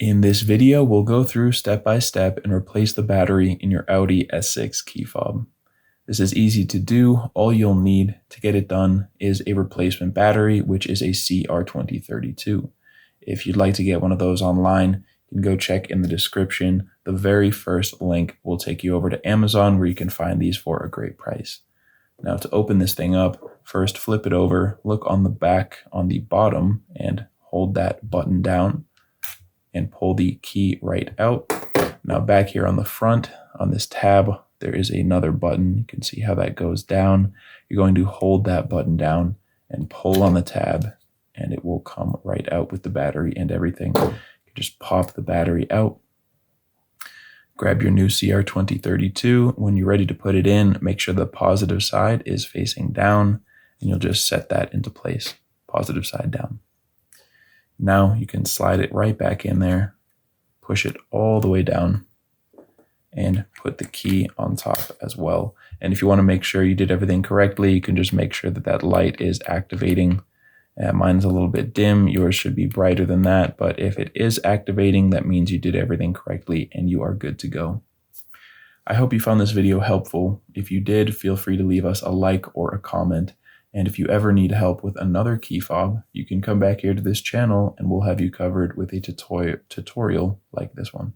In this video, we'll go through step by step and replace the battery in your Audi S6 key fob. This is easy to do. All you'll need to get it done is a replacement battery, which is a CR2032. If you'd like to get one of those online, you can go check in the description. The very first link will take you over to Amazon where you can find these for a great price. Now to open this thing up, first flip it over, look on the back on the bottom and hold that button down and pull the key right out. Now back here on the front, on this tab, there is another button. You can see how that goes down. You're going to hold that button down and pull on the tab and it will come right out with the battery and everything. You just pop the battery out. Grab your new CR2032. When you're ready to put it in, make sure the positive side is facing down and you'll just set that into place, positive side down. Now you can slide it right back in there, push it all the way down, and put the key on top as well. And if you want to make sure you did everything correctly, you can just make sure that that light is activating. Mine's a little bit dim, yours should be brighter than that, but if it is activating, that means you did everything correctly and you are good to go. I hope you found this video helpful. If you did, feel free to leave us a like or a comment. And if you ever need help with another key fob, you can come back here to this channel and we'll have you covered with a tutorial like this one.